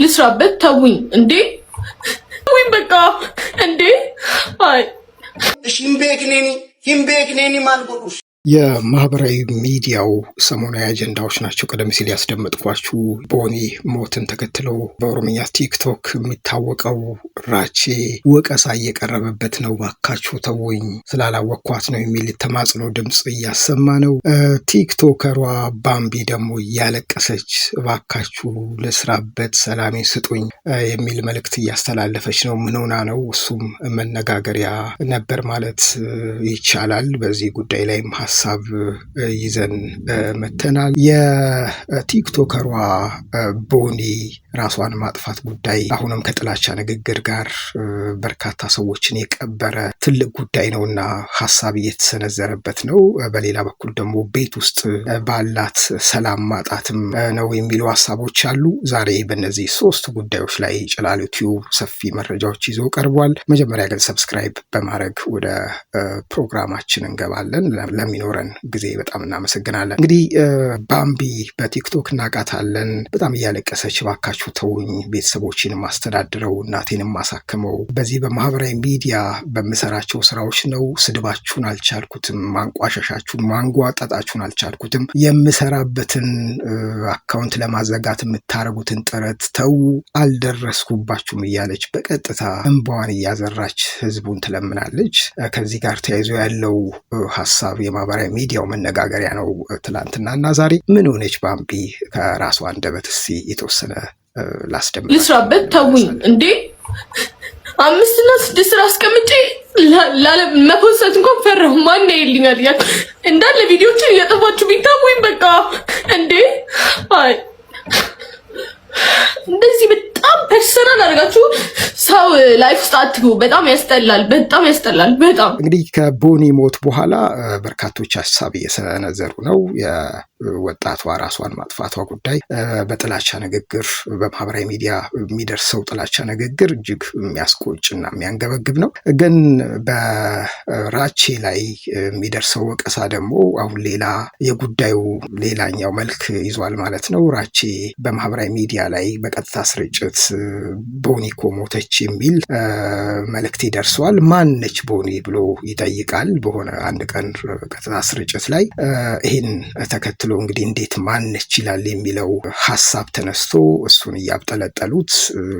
ልስራበት ተውኝ እንዴ ወይ በቃ እንዴ አይ ሂምቤክኔኒ ማልጎዱሽ የማህበራዊ ሚዲያው ሰሞናዊ አጀንዳዎች ናቸው። ቀደም ሲል ያስደመጥኳችሁ ቦኒ ሞትን ተከትሎ በኦሮምኛ ቲክቶክ የሚታወቀው ራቼ ወቀሳ እየቀረበበት ነው። ባካችሁ ተውኝ ስላላወቅኳት ነው የሚል ተማጽኖ ድምፅ እያሰማ ነው። ቲክቶከሯ ባምቢ ደግሞ እያለቀሰች ባካችሁ ልስራበት ሰላሜን ስጡኝ የሚል መልእክት እያስተላለፈች ነው። ምን ሆና ነው? እሱም መነጋገሪያ ነበር ማለት ይቻላል። በዚህ ጉዳይ ላይም ሀሳብ ይዘን መተናል። የቲክቶከሯ ቦኒ ራሷን ማጥፋት ጉዳይ አሁንም ከጥላቻ ንግግር ጋር በርካታ ሰዎችን የቀበረ ትልቅ ጉዳይ ነውና ሀሳብ እየተሰነዘረበት ነው። በሌላ በኩል ደግሞ ቤት ውስጥ ባላት ሰላም ማጣትም ነው የሚሉ ሀሳቦች አሉ። ዛሬ በእነዚህ ሶስት ጉዳዮች ላይ ጭላሉ ቲዩብ ሰፊ መረጃዎች ይዞ ቀርቧል። መጀመሪያ ግን ሰብስክራይብ በማድረግ ወደ ፕሮግራማችን እንገባለን። ለሚኖረን ጊዜ በጣም እናመሰግናለን። እንግዲህ ባምቢ በቲክቶክ እናውቃታለን። በጣም እያለቀሰች ባካችሁ ተውኝ፣ ቤተሰቦችን ማስተዳድረው፣ እናቴን ማሳክመው፣ በዚህ በማህበራዊ ሚዲያ በምሰራቸው ስራዎች ነው። ስድባችሁን አልቻልኩትም፣ ማንቋሸሻችሁን ማንጓጣጣችሁን አልቻልኩትም፣ የምሰራበትን አካውንት ለማዘጋት የምታረጉትን ጥረት ተው፣ አልደረስኩባችሁም እያለች በቀጥታ እንባዋን እያዘራች ህዝቡን ትለምናለች። ከዚህ ጋር ተያይዞ ያለው ሀሳብ የማህበራዊ ሚዲያው መነጋገሪያ ነው። ትላንትናና ዛሬ ምን ሆነች ባምቢ? ከራሷ አንደበት እስቲ የተወሰነ ላስደምጥ። ልስራበት ተውኝ እንዴ 5 እና 6 ስራ አስቀምጬ መፖሰት እንኳን ፈራሁ። ማን ይልኛል እንዳለ ቪዲዮችን እያጠፋችሁ ቢታውኝ በቃ እንዴ አይ እንደዚህ በጣም ፐርሰናል አድርጋችሁ ሰው ላይፍ ውስጥ አትግቡ። በጣም ያስጠላል፣ በጣም ያስጠላል። በጣም እንግዲህ ከቦኒ ሞት በኋላ በርካቶች ሀሳብ እየሰነዘሩ ነው። የወጣቷ ራሷን ማጥፋቷ ጉዳይ በጥላቻ ንግግር በማህበራዊ ሚዲያ የሚደርሰው ጥላቻ ንግግር እጅግ የሚያስቆጭና የሚያንገበግብ ነው። ግን በራቼ ላይ የሚደርሰው ወቀሳ ደግሞ አሁን ሌላ የጉዳዩ ሌላኛው መልክ ይዟል ማለት ነው። ራቼ በማህበራዊ ሚዲያ ላይ በቀጥታ ስርጭት ቦኒ እኮ ሞተች የሚል መልእክት ይደርሰዋል። ማነች ቦኒ ብሎ ይጠይቃል በሆነ አንድ ቀን ቀጥታ ስርጭት ላይ። ይህን ተከትሎ እንግዲህ እንዴት ማነች ይላል የሚለው ሀሳብ ተነስቶ እሱን እያብጠለጠሉት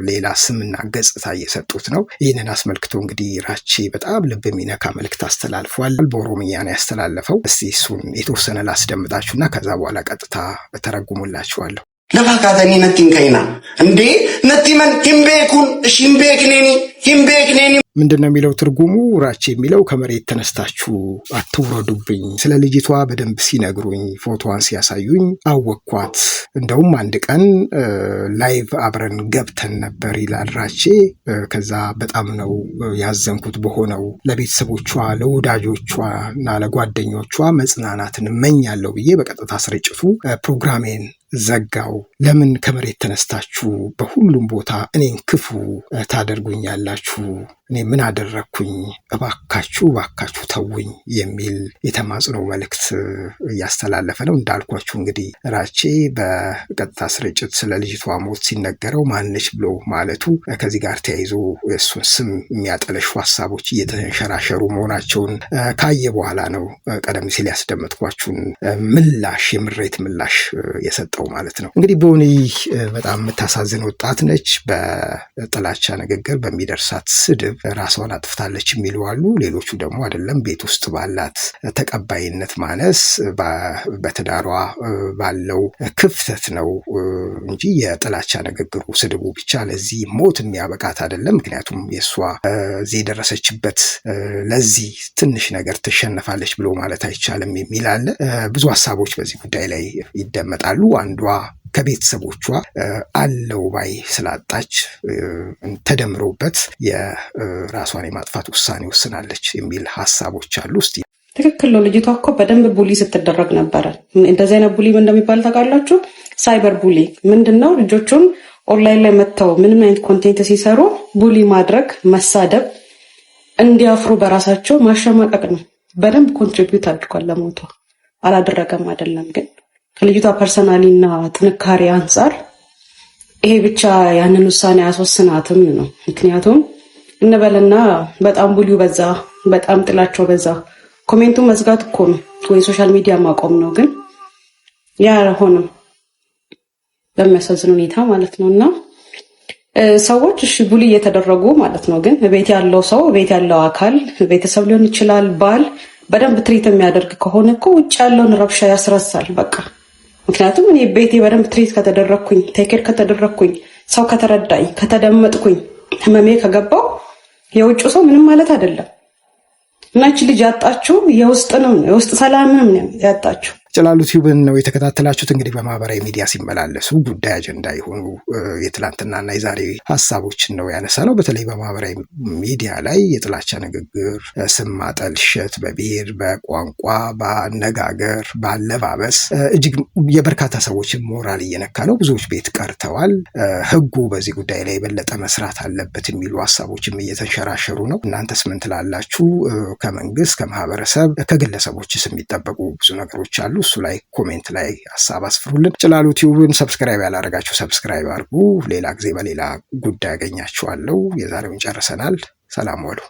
ሌላ ስምና ገጽታ እየሰጡት ነው። ይህንን አስመልክቶ እንግዲህ ራቼ በጣም ልብ የሚነካ መልእክት አስተላልፏል። በኦሮምኛ ነው ያስተላለፈው። እስቲ እሱን የተወሰነ ላስደምጣችሁና ከዛ በኋላ ቀጥታ ተረጉሙላችኋለሁ። ለባካተኒ ነቲን ከይና እንዴ ነቲመን ሂምቤኩን ሂምቤክኔኒ ምንድነው የሚለው ትርጉሙ? ራቼ የሚለው ከመሬት ተነስታችሁ አትውረዱብኝ። ስለ ልጅቷ በደንብ ሲነግሩኝ ፎቶዋን ሲያሳዩኝ አወቅኳት። እንደውም አንድ ቀን ላይቭ አብረን ገብተን ነበር ይላል ራቼ። ከዛ በጣም ነው ያዘንኩት በሆነው። ለቤተሰቦቿ ለወዳጆቿ እና ለጓደኞቿ መጽናናትን እመኛለሁ ብዬ በቀጥታ ስርጭቱ ፕሮግራሜን ዘጋው። ለምን ከመሬት ተነስታችሁ በሁሉም ቦታ እኔን ክፉ ታደርጉኛላችሁ? እኔ ምን አደረግኩኝ? እባካችሁ ተውኝ የሚል የተማጽኖ መልእክት እያስተላለፈ ነው። እንዳልኳችሁ እንግዲህ ራቼ በቀጥታ ስርጭት ስለ ልጅቷ ሞት ሲነገረው ማነች ብሎ ማለቱ ከዚህ ጋር ተያይዞ እሱን ስም የሚያጠለሹ ሀሳቦች እየተንሸራሸሩ መሆናቸውን ካየ በኋላ ነው ቀደም ሲል ያስደመጥኳችሁን ምላሽ የምሬት ምላሽ የሰጠው ማለት ነው። እንግዲህ ቦኒ በጣም የምታሳዝን ወጣት ነች። በጥላቻ ንግግር በሚደርሳት ስድብ ራሷን አጥፍታለች የሚሉ አሉ። ሌሎቹ ደግሞ አይደለም ቤት ውስጥ ባላት ተቀባይነት ማነስ በትዳሯ ባለው ክፍተት ነው እንጂ የጥላቻ ንግግሩ ስድቡ ብቻ ለዚህ ሞት የሚያበቃት አይደለም። ምክንያቱም የእሷ እዚህ የደረሰችበት ለዚህ ትንሽ ነገር ትሸነፋለች ብሎ ማለት አይቻልም የሚል አለ። ብዙ ሀሳቦች በዚህ ጉዳይ ላይ ይደመጣሉ። አንዷ ከቤተሰቦቿ አለው ባይ ስላጣች ተደምሮበት የራሷን የማጥፋት ውሳኔ ወስናለች የሚል ሀሳቦች አሉ። እስቲ ትክክል ነው። ልጅቷ እኮ በደንብ ቡሊ ስትደረግ ነበረ። እንደዚህ አይነት ቡሊ ምን እንደሚባል ታውቃላችሁ? ሳይበር ቡሊ ምንድነው? ልጆቹን ኦንላይን ላይ መጥተው ምንም አይነት ኮንቴንት ሲሰሩ ቡሊ ማድረግ፣ መሳደብ፣ እንዲያፍሩ በራሳቸው ማሸማቀቅ ነው። በደንብ ኮንትሪቢዩት አድርጓል ለሞቷ። አላደረገም አይደለም ግን ከልጅቷ ፐርሰናሊና ጥንካሬ አንጻር ይሄ ብቻ ያንን ውሳኔ አስወስናትም ነው። ምክንያቱም እንበልና በጣም ቡሊው በዛ፣ በጣም ጥላቸው በዛ፣ ኮሜንቱን መዝጋት እኮ ነው ወይ ሶሻል ሚዲያ ማቆም ነው። ግን ያ አልሆነም በሚያሳዝን ሁኔታ ማለት ነው። እና ሰዎች እሺ ቡሊ እየተደረጉ ማለት ነው። ግን ቤት ያለው ሰው ቤት ያለው አካል ቤተሰብ ሊሆን ይችላል፣ ባል በደንብ ትሪት የሚያደርግ ከሆነ እኮ ውጭ ያለውን ረብሻ ያስረሳል በቃ። ምክንያቱም እኔ ቤቴ በደንብ ትሪት ከተደረግኩኝ፣ ቴኬር ከተደረግኩኝ፣ ሰው ከተረዳኝ፣ ከተደመጥኩኝ፣ ህመሜ ከገባው የውጭ ሰው ምንም ማለት አይደለም። እና እቺ ልጅ ያጣችው የውስጥ ሰላምንም ነው ያጣችው። ጭላሉ ቲዩብን ነው የተከታተላችሁት። እንግዲህ በማህበራዊ ሚዲያ ሲመላለሱ ጉዳይ አጀንዳ የሆኑ የትላንትናና የዛሬ ሀሳቦችን ነው ያነሳ ነው። በተለይ በማህበራዊ ሚዲያ ላይ የጥላቻ ንግግር፣ ስም ማጠልሸት በብሔር፣ በቋንቋ፣ በአነጋገር፣ በአለባበስ እጅግ የበርካታ ሰዎችን ሞራል እየነካ ነው። ብዙዎች ቤት ቀርተዋል። ህጉ በዚህ ጉዳይ ላይ የበለጠ መስራት አለበት የሚሉ ሀሳቦችም እየተንሸራሸሩ ነው። እናንተስ ምን ትላላችሁ? ከመንግስት፣ ከማህበረሰብ፣ ከግለሰቦችስ የሚጠበቁ ብዙ ነገሮች አሉ። እሱ ላይ ኮሜንት ላይ ሀሳብ አስፍሩልን። ጭላሉ ቲዩብን ሰብስክራይብ ያላደረጋችሁ ሰብስክራይብ አድርጉ። ሌላ ጊዜ በሌላ ጉዳይ ያገኛችኋለሁ። የዛሬውን ጨርሰናል። ሰላም ዋሉ።